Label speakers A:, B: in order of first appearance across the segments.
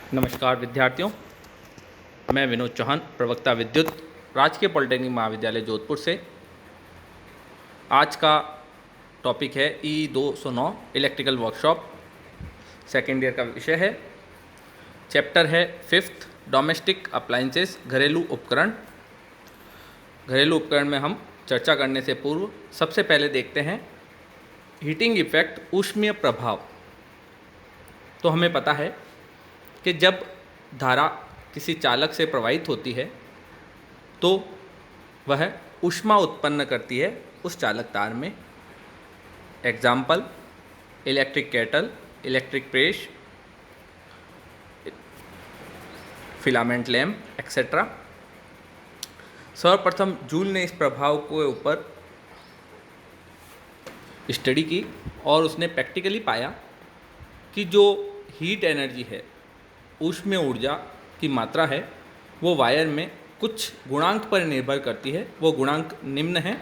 A: नमस्कार विद्यार्थियों, मैं विनोद चौहान, प्रवक्ता विद्युत, राजकीय पॉलिटेक्निक महाविद्यालय जोधपुर से। आज का टॉपिक है E209 electrical workshop. Second year का विषय है। चैप्टर है 5th डोमेस्टिक अप्लाइंसेस, घरेलू उपकरण। घरेलू उपकरण में हम चर्चा करने से पूर्व सबसे पहले देखते हैं हीटिंग इफेक्ट, ऊष्मीय प्रभाव। तो हमें पता है कि जब धारा किसी चालक से प्रवाहित होती है तो वह ऊष्मा उत्पन्न करती है उस चालक तार में। Example, electric kettle, electric press, filament lamp etcetera. सर्वप्रथम जूल ने इस प्रभाव के ऊपर स्टडी की और उसने प्रैक्टिकली पाया कि जो हीट एनर्जी है, ऊष्मीय ऊर्जा की मात्रा है, वो वायर में कुछ गुणांक पर निर्भर करती है। वो गुणांक निम्न है।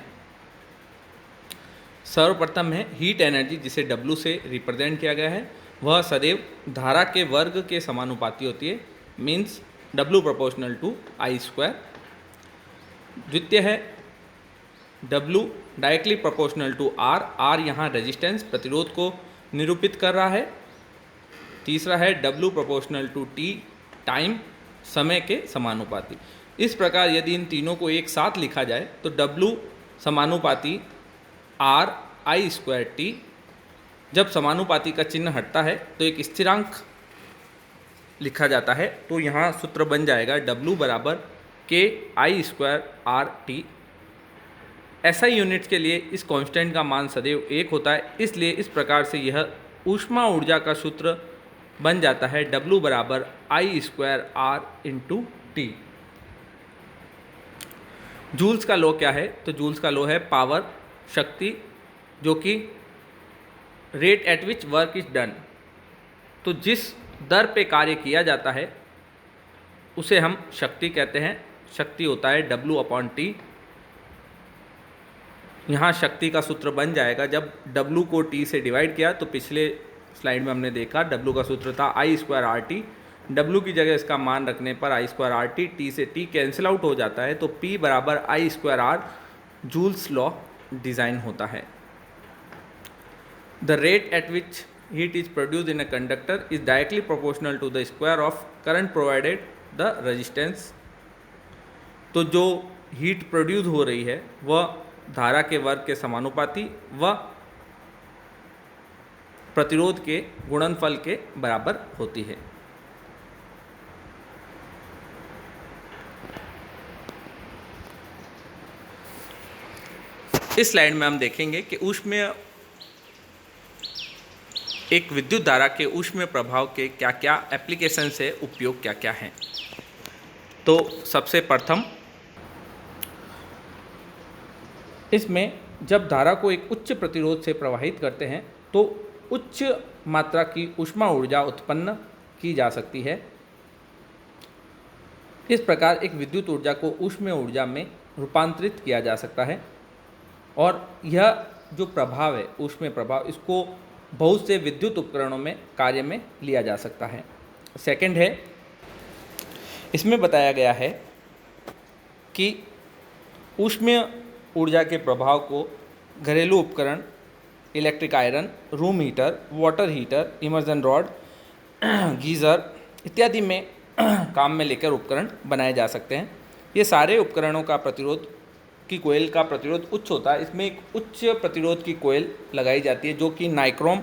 A: सर्वप्रथम है हीट एनर्जी, जिसे W से रिप्रेजेंट किया गया है। वह सदैव धारा के वर्ग के समानुपाती होती है, means W proportional to I²। द्वितीय है W directly proportional to R। R यहाँ रेजिस्टेंस, प्रतिरोध को निरूपित कर रहा है। तीसरा है W proportional to T, time, समय के समानुपाती। इस प्रकार यदि इन तीनों को एक साथ लिखा जाए तो W समानुपाती R I²T। जब समानुपाती का चिन्ह हटता है तो एक स्थिरांक लिखा जाता है, तो यहाँ सूत्र बन जाएगा W बराबर K I²RT। SI यूनिट्स के लिए इस कांस्टेंट का मान सदैव 1 होता है, इसलिए इस प्रकार से यह ऊष्मा ऊर्जा का सूत्र बन जाता है W बराबर I²R इंटू T। जूल्स का लॉ क्या है? तो जूल्स का लॉ है पावर, शक्ति, जो कि rate at which work is done. तो जिस दर पे कार्य किया जाता है उसे हम शक्ति कहते हैं। शक्ति होता है W/T। यहाँ शक्ति का सूत्र बन जाएगा, जब W को T से डिवाइड किया तो पिछले स्लाइड में हमने देखा W का सूत्र था I²RT। W की जगह इसका मान रखने पर I²RT, T से T कैंसिल आउट हो जाता है, तो P बराबर I²R जूल्स लॉ डिज़ाइन होता है। The rate at which heat is produce in a conductor is directly proportional to the square of current provided the resistance. तो जो हीट प्रोड्यूस हो रही है वह धारा के वर्ग के समानुपाती व प्रतिरोध के गुणनफल के बराबर होती है। इस स्लाइड में हम देखेंगे कि ऊष्मीय एक विद्युत धारा के ऊष्मीय प्रभाव के क्या क्या एप्लीकेशन है, उपयोग क्या क्या हैं। तो सबसे प्रथम इसमें जब धारा को एक उच्च प्रतिरोध से प्रवाहित करते हैं तो उच्च मात्रा की ऊष्मा ऊर्जा उत्पन्न की जा सकती है। इस प्रकार एक विद्युत ऊर्जा को ऊष्मीय ऊर्जा में रूपांतरित किया जा सकता है और यह जो प्रभाव है, ऊष्मीय प्रभाव, इसको बहुत से विद्युत उपकरणों में कार्य में लिया जा सकता है। सेकंड है, इसमें बताया गया है कि ऊष्मीय ऊर्जा के प्रभाव को घरेलू उपकरण, electric iron, room heater, water heater, immersion rod, geyser इत्यादि में काम में लेकर उपकरण बनाए जा सकते हैं। ये सारे उपकरणों का प्रतिरोध की कोयल का प्रतिरोध उच्च होता है। इसमें एक उच्च प्रतिरोध की कोयल लगाई जाती है जो कि नाइक्रोम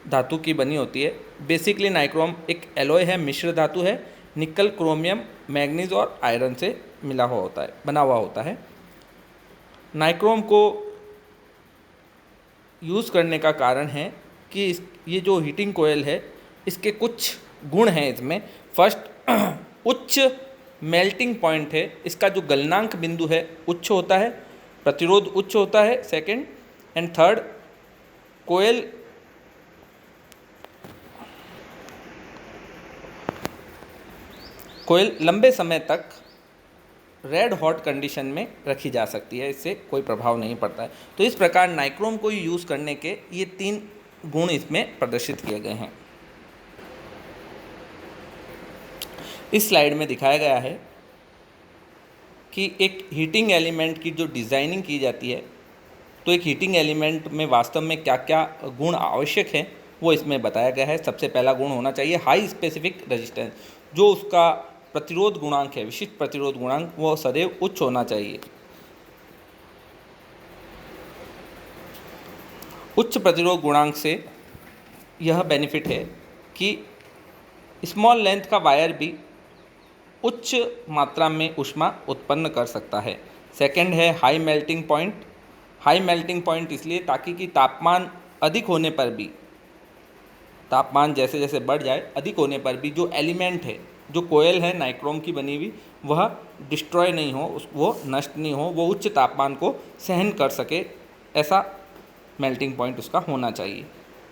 A: धातु की बनी होती है। बेसिकली नाइक्रोम एक एलॉय है, मिश्र धातु है, निकल, क्रोमियम, मैग्नीज और आयरन से मिला हुआ होता है, बना हुआ होता है। नाइक्रोम को यूज़ करने का कारण है कि ये जो हीटिंग कोयल है इसके कुछ गुण हैं इसमें। फर्स्ट, उच्च मेल्टिंग पॉइंट है, इसका जो गलनांक बिंदु है उच्च होता है, प्रतिरोध उच्च होता है। सेकंड एंड थर्ड, कोयल लंबे समय तक रेड हॉट कंडीशन में रखी जा सकती है, इससे कोई प्रभाव नहीं पड़ता है। तो इस प्रकार नाइक्रोम को यूज़ करने के ये 3 गुण इसमें प्रदर्शित किए गए हैं। इस स्लाइड में दिखाया गया है कि एक हीटिंग एलिमेंट की जो डिज़ाइनिंग की जाती है, तो एक हीटिंग एलिमेंट में वास्तव में क्या क्या गुण आवश्यक हैं वो इसमें बताया गया है। सबसे पहला गुण होना चाहिए हाई स्पेसिफिक रेजिस्टेंस, जो उसका प्रतिरोध गुणांक है, विशिष्ट प्रतिरोध गुणांक, वो सदैव उच्च होना चाहिए। उच्च प्रतिरोध गुणांक से यह बेनिफिट है कि स्मॉल लेंथ का वायर भी उच्च मात्रा में ऊष्मा उत्पन्न कर सकता है। सेकंड है high melting point. High melting point इसलिए ताकि कि तापमान अधिक होने पर भी, तापमान जैसे जैसे बढ़ जाए, अधिक होने पर भी जो एलिमेंट है, जो कोयल है नाइक्रोम की बनी हुई, वह डिस्ट्रॉय नहीं हो, वो नष्ट नहीं हो, वो उच्च तापमान को सहन कर सके, ऐसा मेल्टिंग पॉइंट उसका होना चाहिए।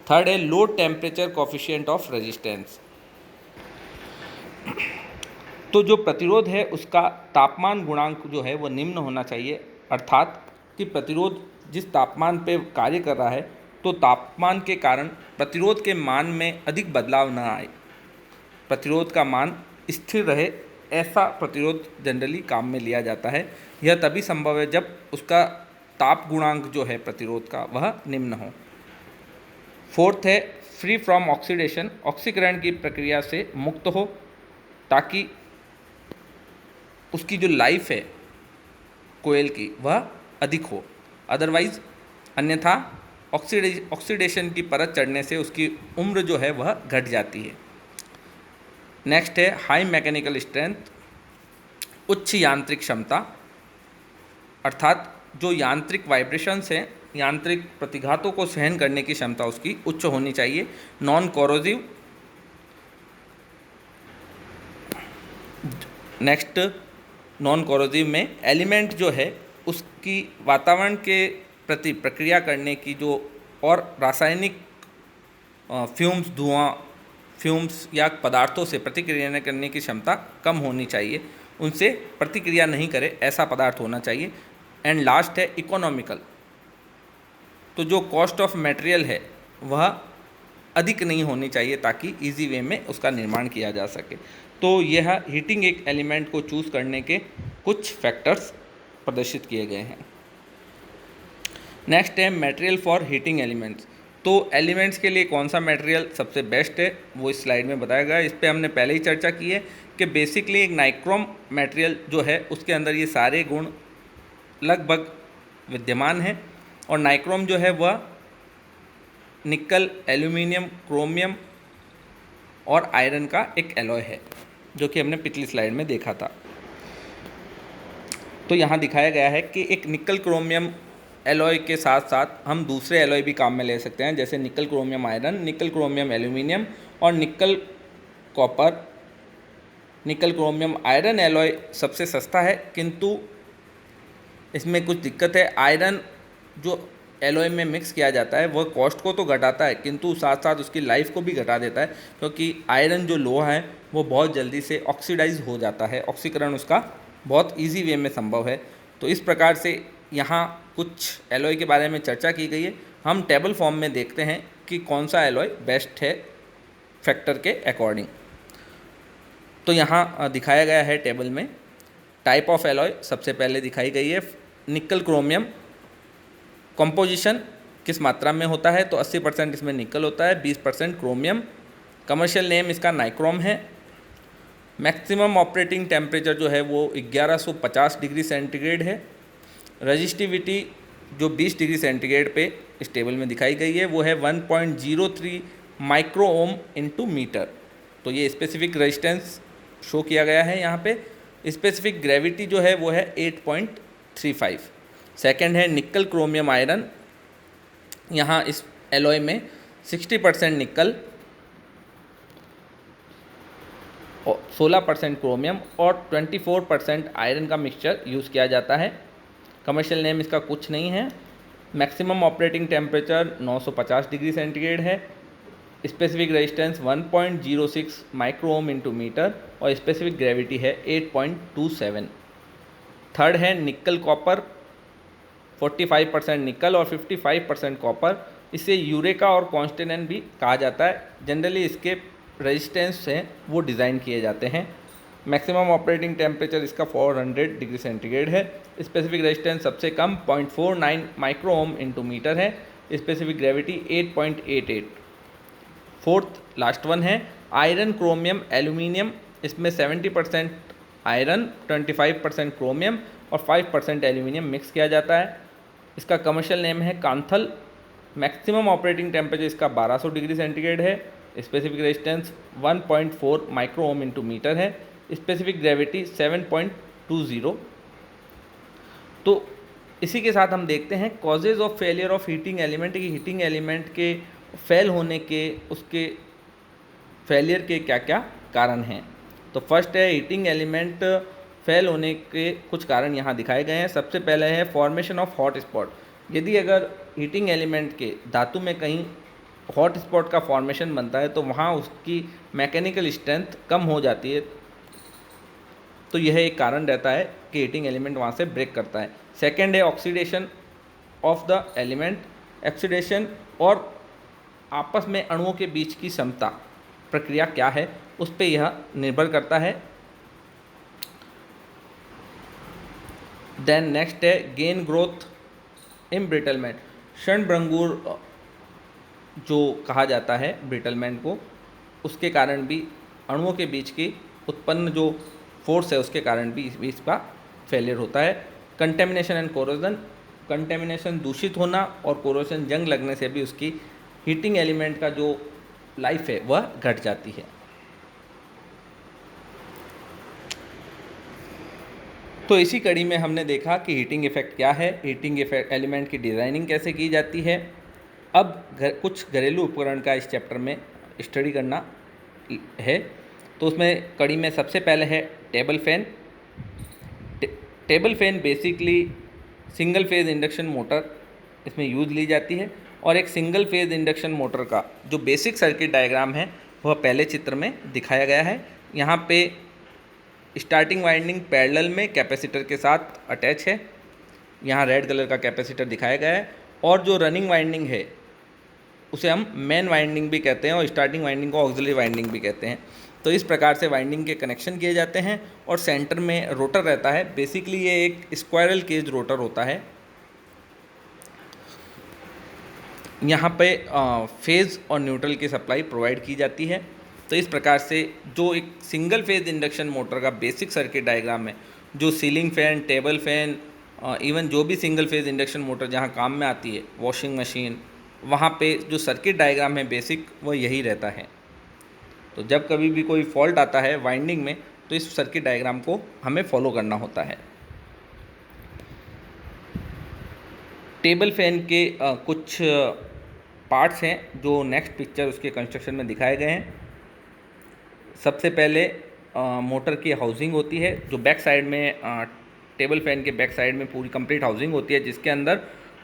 A: थर्ड है low temperature coefficient of resistance. तो जो प्रतिरोध है उसका तापमान गुणांक जो है वो निम्न होना चाहिए, अर्थात कि प्रतिरोध जिस तापमान पे कार्य कर रहा है, तो तापमान के कारण प्रतिरोध के मान में अधिक बदलाव न आए, प्रतिरोध का मान स्थिर रहे, ऐसा प्रतिरोध जनरली काम में लिया जाता है। यह तभी संभव है जब उसका ताप गुणांक जो है प्रतिरोध का वह निम्न हो। फोर्थ है फ्री फ्रॉम ऑक्सीडेशन, ऑक्सीकरण की प्रक्रिया से मुक्त हो, ताकि उसकी जो लाइफ है कोयल की वह अधिक हो। अदरवाइज अन्यथा ऑक्सीडेशन की परत चढ़ने से उसकी उम्र जो है वह घट जाती है। नेक्स्ट है हाई मैकेनिकल स्ट्रेंथ, उच्च यांत्रिक क्षमता, अर्थात जो यांत्रिक वाइब्रेशंस हैं, यांत्रिक प्रतिघातों को सहन करने की क्षमता उसकी उच्च होनी चाहिए। Non corrosive. Next, non corrosive में एलिमेंट जो है उसकी वातावरण के प्रति प्रक्रिया करने की जो और रासायनिक फ्यूम्स, धुआं, फ्यूम्स या पदार्थों से प्रतिक्रिया करने की क्षमता कम होनी चाहिए, उनसे प्रतिक्रिया नहीं करे ऐसा पदार्थ होना चाहिए। एंड लास्ट है इकोनॉमिकल, तो जो कॉस्ट ऑफ मटेरियल है वह अधिक नहीं होनी चाहिए ताकि इजी वे में उसका निर्माण किया जा सके। तो यह हीटिंग एक एलिमेंट को चूज़ करने के कुछ फैक्टर्स प्रदर्शित किए गए हैं। नेक्स्ट है मटेरियल फॉर हीटिंग एलिमेंट्स। तो एलिमेंट्स के लिए कौन सा मटेरियल सबसे बेस्ट है वो इस स्लाइड में बताया गया है। इस पर हमने पहले ही चर्चा की है कि बेसिकली एक नाइक्रोम मटेरियल जो है उसके अंदर ये सारे गुण लगभग विद्यमान हैं, और नाइक्रोम जो है वह निकल, एल्यूमिनियम, क्रोमियम और आयरन का एक एलॉय है, जो कि हमने पिछली स्लाइड में देखा था। तो यहाँ दिखाया गया है कि एक निकल क्रोमियम एलॉय के साथ साथ हम दूसरे एलॉय भी काम में ले सकते हैं, जैसे निकल क्रोमियम आयरन, निकल क्रोमियम एल्यूमिनियम और निकल कॉपर। निकल क्रोमियम आयरन एलॉय सबसे सस्ता है, किंतु इसमें कुछ दिक्कत है। आयरन जो एलॉय में मिक्स किया जाता है वह कॉस्ट को तो घटाता है, किंतु साथ साथ उसकी लाइफ को भी घटा देता है, क्योंकि आयरन जो लोहा है वो बहुत जल्दी से ऑक्सीडाइज हो जाता है, ऑक्सीकरण उसका बहुत इजी वे में संभव है। तो इस प्रकार से यहाँ कुछ एलॉय के बारे में चर्चा की गई है। हम टेबल फॉर्म में देखते हैं कि कौन सा एलॉय बेस्ट है फैक्टर के अकॉर्डिंग। तो यहाँ दिखाया गया है टेबल में टाइप ऑफ एलॉय सबसे पहले दिखाई गई है। निकल क्रोमियम कंपोजिशन किस मात्रा में होता है, तो 80% इसमें निकल होता है, 20% क्रोमियम। कमर्शियल नेम इसका नाइक्रोम है। मैक्सिमम ऑपरेटिंग टेम्परेचर जो है वो 1150 डिग्री सेंटीग्रेड है। रजिस्टिविटी जो 20 डिग्री सेंटीग्रेड पे इस टेबल में दिखाई गई है वो है 1.03 माइक्रो ओम इंटू मीटर। तो ये स्पेसिफिक रेजिस्टेंस शो किया गया है यहाँ पे। स्पेसिफिक ग्रेविटी जो है वो है 8.35। सेकेंड है निकल क्रोमियम आयरन। यहाँ इस एलॉय में 60% निकल, 16% क्रोमियम और 24% आयरन का मिक्सचर यूज़ किया जाता है। कमर्शियल नेम इसका कुछ नहीं है। Maximum operating temperature 950 degree centigrade है। Specific resistance 1.06 micro ohm into metre और स्पेसिफिक ग्रेविटी है 8.27। थर्ड है निकल कॉपर, 45% निकल और 55% कॉपर। इसे यूरेका और कॉन्स्टेनेंट भी कहा जाता है। जनरली इसके रेजिस्टेंस हैं वो डिज़ाइन किए जाते हैं। मैक्सिमम ऑपरेटिंग टेम्परेचर इसका 400 डिग्री सेंटीग्रेड है। स्पेसिफिक रेजिस्टेंस सबसे कम 0.49 माइक्रो ओम इंटू मीटर है। Specific gravity 8.88। Fourth last one है आयरन क्रोमियम एल्यूमिनियम, इसमें 70% आयरन 25% क्रोमियम और 5% एल्यूमिनियम मिक्स किया जाता है। इसका कमर्शियल नेम है कांथल। मैक्सिमम ऑपरेटिंग टेम्परेचर इसका 1200 डिग्री सेंटीग्रेड है। Specific resistance 1.4 micro ohm into metre है। Specific gravity 7.20। तो इसी के साथ हम देखते हैं causes of failure of heating element, कि हीटिंग एलिमेंट के फेल होने के, उसके फेलियर के क्या क्या कारण हैं। तो फर्स्ट है हीटिंग एलिमेंट फेल होने के कुछ कारण यहाँ दिखाए गए हैं। सबसे पहले है फॉर्मेशन ऑफ हॉट स्पॉट। यदि अगर हीटिंग एलिमेंट के धातु में कहीं हॉट स्पॉट का फॉर्मेशन बनता है तो वहाँ उसकी मैकेनिकल स्ट्रेंथ कम हो जाती है, तो यह एक कारण रहता है कि हीटिंग एलिमेंट वहाँ से ब्रेक करता है। सेकेंड है oxidation of the element. Oxidation और आपस में अणुओं के बीच की समता प्रक्रिया क्या है, उस पर यह निर्भर करता है। देन नेक्स्ट है गेन ग्रोथ इम्ब्रिटलमेंट। क्षणभंगुर जो कहा जाता है ब्रिटलमेंट को, उसके कारण भी अणुओं के बीच की उत्पन्न जो फोर्स है उसके कारण भी इसका फेलियर होता है। Contamination and corrosion. कंटेमिनेशन दूषित होना और कोरोजन जंग लगने से भी उसकी हीटिंग एलिमेंट का जो लाइफ है वह घट जाती है। तो इसी कड़ी में हमने देखा कि हीटिंग इफेक्ट क्या है, हीटिंग इफेक्ट एलिमेंट की डिज़ाइनिंग कैसे की जाती है। अब कुछ घरेलू उपकरण का इस चैप्टर में स्टडी करना है। तो उसमें कड़ी में सबसे पहले है table fan. Table fan basically single phase induction motor इसमें यूज़ ली जाती है, और एक सिंगल फेज इंडक्शन मोटर का जो बेसिक सर्किट डायग्राम है वह पहले चित्र में दिखाया गया है। यहाँ पे स्टार्टिंग वाइंडिंग पैरेलल में कैपेसिटर के साथ अटैच है, यहाँ रेड कलर का कैपेसिटर दिखाया गया है, और जो रनिंग वाइंडिंग है उसे हम मेन वाइंडिंग भी कहते हैं और स्टार्टिंग वाइंडिंग को ऑक्सिलरी वाइंडिंग भी कहते हैं। तो इस प्रकार से वाइंडिंग के कनेक्शन किए जाते हैं, और सेंटर में रोटर रहता है। बेसिकली ये एक स्क्वायरल केज रोटर होता है। यहाँ पे फेज़ और न्यूट्रल की सप्लाई प्रोवाइड की जाती है। तो इस प्रकार से जो एक सिंगल फेज इंडक्शन मोटर का बेसिक सर्किट डायग्राम है, जो ceiling fan, table fan, even जो भी सिंगल फेज इंडक्शन मोटर जहाँ काम में आती है, वॉशिंग मशीन, वहाँ पे जो सर्किट डायग्राम है बेसिक वो यही रहता है। तो जब कभी भी कोई फॉल्ट आता है वाइंडिंग में तो इस सर्किट डायग्राम को हमें फॉलो करना होता है। टेबल फैन के कुछ पार्ट्स हैं जो नेक्स्ट पिक्चर उसके कंस्ट्रक्शन में दिखाए गए हैं। सबसे पहले मोटर की हाउसिंग होती है, जो बैक साइड में टेबल फैन के बैक साइड में पूरी कंप्लीट हाउसिंग होती है, जिसके अंदर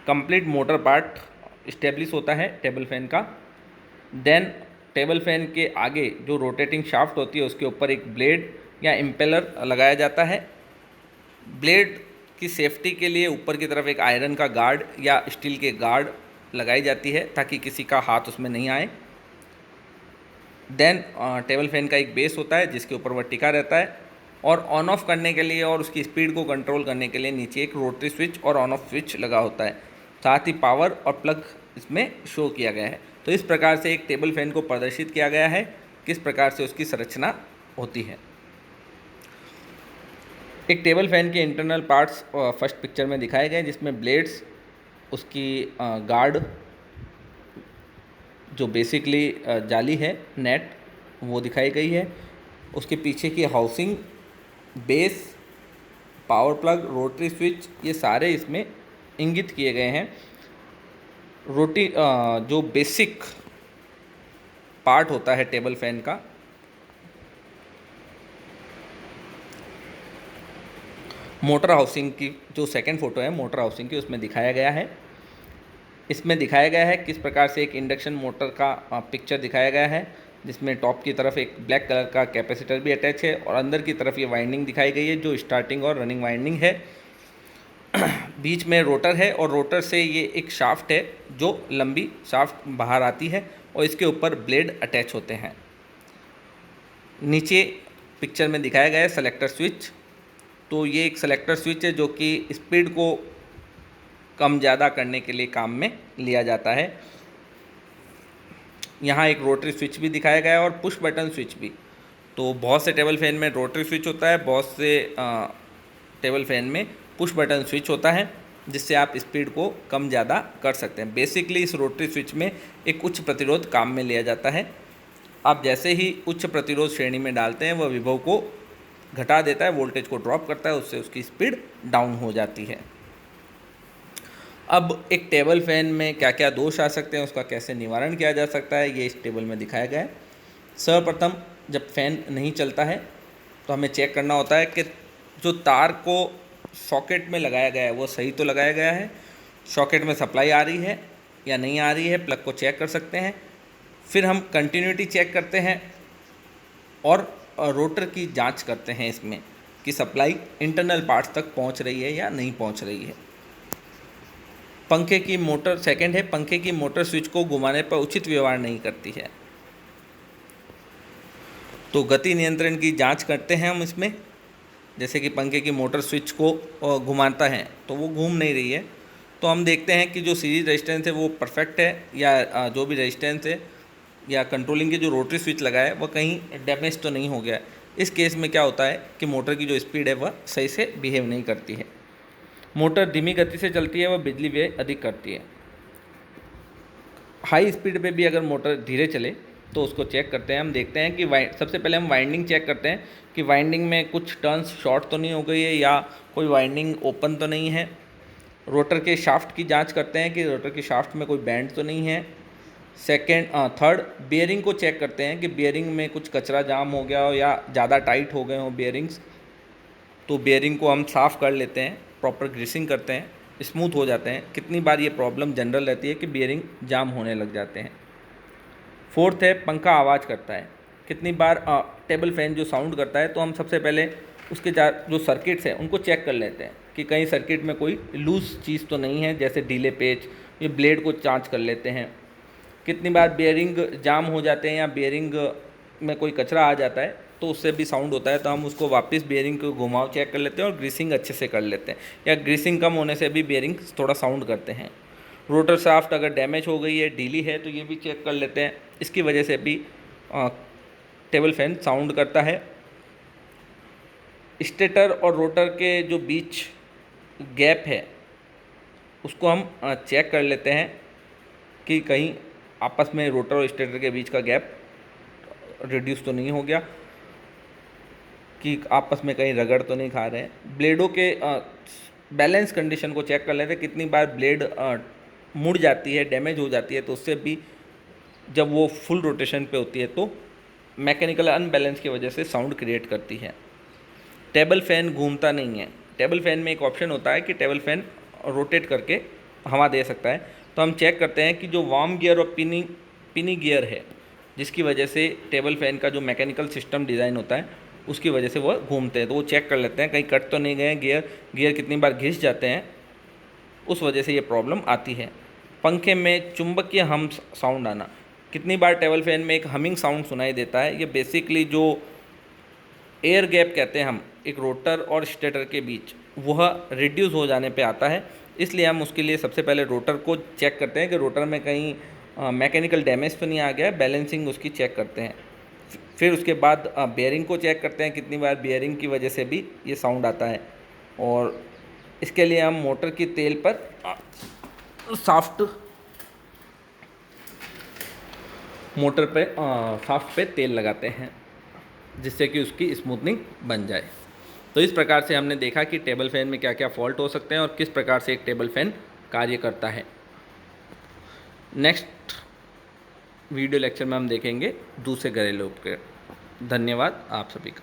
A: कंप्लीट मोटर पार्ट इस्टेब्लिश होता है टेबल फैन का। देन टेबल फैन के आगे जो रोटेटिंग शाफ्ट होती है उसके ऊपर एक ब्लेड या इम्पेलर लगाया जाता है। ब्लेड की सेफ्टी के लिए ऊपर की तरफ एक आयरन का गार्ड या स्टील के गार्ड लगाई जाती है ताकि किसी का हाथ उसमें नहीं आए। देन टेबल फैन का एक बेस होता है जिसके ऊपर वह टिका रहता है, और ऑन ऑफ करने के लिए और उसकी स्पीड को कंट्रोल करने के लिए नीचे एक रोटरी स्विच और ऑन ऑफ स्विच लगा होता है। साथ ही पावर और प्लग इसमें शो किया गया है। तो इस प्रकार से एक टेबल फैन को प्रदर्शित किया गया है, किस प्रकार से उसकी संरचना होती है। एक टेबल फैन के इंटरनल पार्ट्स फर्स्ट पिक्चर में दिखाए गए, जिसमें ब्लेड्स, उसकी गार्ड जो बेसिकली जाली है नेट वो दिखाई गई है, उसके पीछे की housing, base, power plug, rotary switch, ये सारे इसमें इंगित किए गए हैं। जो बेसिक पार्ट होता है टेबल फैन का, मोटर हाउसिंग की जो सेकंड फोटो है मोटर हाउसिंग की, उसमें दिखाया गया है। इसमें दिखाया गया है किस प्रकार से एक इंडक्शन मोटर का पिक्चर दिखाया गया है, जिसमें टॉप की तरफ एक ब्लैक कलर का कैपेसिटर भी अटैच है, और अंदर की तरफ ये वाइंडिंग दिखाई गई है जो स्टार्टिंग और रनिंग वाइंडिंग है। बीच में रोटर है, और रोटर से ये एक शाफ्ट है जो लंबी शाफ्ट बाहर आती है, और इसके ऊपर ब्लेड अटैच होते हैं। नीचे पिक्चर में दिखाया गया है सेलेक्टर स्विच। तो ये एक सेलेक्टर स्विच है जो कि स्पीड को कम ज़्यादा करने के लिए काम में लिया जाता है। यहाँ एक रोटरी स्विच भी दिखाया गया है और पुश बटन स्विच भी। तो बहुत से टेबल फैन में रोटरी स्विच होता है, बहुत से टेबल फैन में पुश बटन स्विच होता है, जिससे आप स्पीड को कम ज़्यादा कर सकते हैं। बेसिकली इस रोटरी स्विच में एक उच्च प्रतिरोध काम में लिया जाता है। आप जैसे ही उच्च प्रतिरोध श्रेणी में डालते हैं वह विभव को घटा देता है, वोल्टेज को ड्रॉप करता है, उससे उसकी स्पीड डाउन हो जाती है। अब एक टेबल फैन में क्या क्या दोष आ सकते हैं, उसका कैसे निवारण किया जा सकता है, ये इस टेबल में दिखाया गया है। सर्वप्रथम जब फैन नहीं चलता है तो हमें चेक करना होता है कि जो तार को सॉकेट में लगाया गया है वो सही तो लगाया गया है, सॉकेट में सप्लाई आ रही है या नहीं आ रही है, प्लग को चेक कर सकते हैं। फिर हम कंटिन्यूटी चेक करते हैं और रोटर की जांच करते हैं इसमें कि सप्लाई इंटरनल पार्ट्स तक पहुंच रही है या नहीं पहुंच रही है। पंखे की मोटर सेकंड है, पंखे की मोटर स्विच को घुमाने पर उचित व्यवहार नहीं करती है। तो गति नियंत्रण की जांच करते हैं हम इसमें, जैसे कि पंखे की मोटर स्विच को घुमाता है तो वो घूम नहीं रही है, तो हम देखते हैं कि जो सीरीज रेजिस्टेंस है वो परफेक्ट है या जो भी रेजिस्टेंस है या कंट्रोलिंग की जो रोटरी स्विच लगा है वह कहीं डैमेज तो नहीं हो गया है। इस केस में क्या होता है कि मोटर की जो स्पीड है वह सही से बिहेव नहीं करती है। मोटर धीमी गति से चलती है, वह बिजली व्यय अधिक करती है। हाई स्पीड पे भी अगर मोटर धीरे चले तो उसको चेक करते हैं, हम देखते हैं कि सबसे पहले हम वाइंडिंग चेक करते हैं कि वाइंडिंग में कुछ टर्न्स शॉर्ट तो नहीं हो गई है या कोई वाइंडिंग ओपन तो नहीं है। रोटर के शाफ्ट की जांच करते हैं कि रोटर के शाफ्ट में कोई बैंड तो नहीं है। थर्ड बियरिंग को चेक करते हैं कि बियरिंग में कुछ कचरा जाम हो गया हो या ज़्यादा टाइट हो गए हो बियरिंग्स, तो बियरिंग को हम साफ़ कर लेते हैं, प्रॉपर ग्रीसिंग करते हैं, स्मूथ हो जाते हैं। कितनी बार ये प्रॉब्लम जनरल रहती है कि बियरिंग जाम होने लग जाते हैं। फोर्थ है पंखा आवाज़ करता है, कितनी बार टेबल फैन जो साउंड करता है तो हम सबसे पहले उसके जो सर्किट्स हैं उनको चेक कर लेते हैं कि कहीं सर्किट में कोई लूज़ चीज़ तो नहीं है, जैसे ढीले पेच, ये ब्लेड को जांच कर लेते हैं। कितनी बार बियरिंग जाम हो जाते हैं या बियरिंग में कोई कचरा आ जाता है तो उससे भी साउंड होता है, तो हम उसको वापस बियरिंग को घुमाव चेक कर लेते हैं और ग्रीसिंग अच्छे से कर लेते हैं, या ग्रीसिंग कम होने से भी बियरिंग थोड़ा साउंड करते हैं। रोटर शाफ्ट अगर डैमेज हो गई है, ढीली है, तो ये भी चेक कर लेते हैं, इसकी वजह से भी टेबल फैन साउंड करता है। स्टेटर और रोटर के जो बीच गैप है उसको हम चेक कर लेते हैं कि कहीं आपस में रोटर और स्टेटर के बीच का गैप रिड्यूस तो नहीं हो गया, कि आपस में कहीं रगड़ तो नहीं खा रहे हैं। ब्लेडों के बैलेंस कंडीशन को चेक कर लेते हैं, कितनी बार ब्लेड मुड़ जाती है, डैमेज हो जाती है, तो उससे भी जब वो फुल रोटेशन पे होती है तो मैकेनिकल अनबैलेंस की वजह से साउंड क्रिएट करती है। टेबल फैन घूमता नहीं है, टेबल फैन में एक ऑप्शन होता है कि टेबल फैन रोटेट करके हवा दे सकता है, तो हम चेक करते हैं कि जो वार्म गियर और पिनी गियर है, जिसकी वजह से टेबल फैन का जो मैकेनिकल सिस्टम डिज़ाइन होता है उसकी वजह से वह घूमते हैं, तो वो चेक कर लेते हैं कहीं कट तो नहीं गए गियर कितनी बार घिस जाते हैं, उस वजह से ये प्रॉब्लम आती है। पंखे में चुंबकीय हम साउंड आना, कितनी बार टेबल फैन में एक हमिंग साउंड सुनाई देता है, ये बेसिकली जो एयर गैप कहते हैं हम एक रोटर और स्टेटर के बीच, वह रिड्यूस हो जाने पे आता है। इसलिए हम उसके लिए सबसे पहले रोटर को चेक करते हैं कि रोटर में कहीं मैकेनिकल डैमेज तो नहीं आ गया है, बैलेंसिंग उसकी चेक करते हैं। फिर उसके बाद बेयरिंग को चेक करते हैं, कितनी बार बेयरिंग की वजह से भी ये साउंड आता है, और इसके लिए हम मोटर की तेल पर मोटर पे शाफ्ट पे तेल लगाते हैं, जिससे कि उसकी स्मूथनिंग बन जाए। तो इस प्रकार से हमने देखा कि टेबल फैन में क्या क्या फॉल्ट हो सकते हैं और किस प्रकार से एक टेबल फैन कार्य करता है। नेक्स्ट वीडियो लेक्चर में हम देखेंगे दूसरे घरेलू उपकरण। धन्यवाद आप सभी का।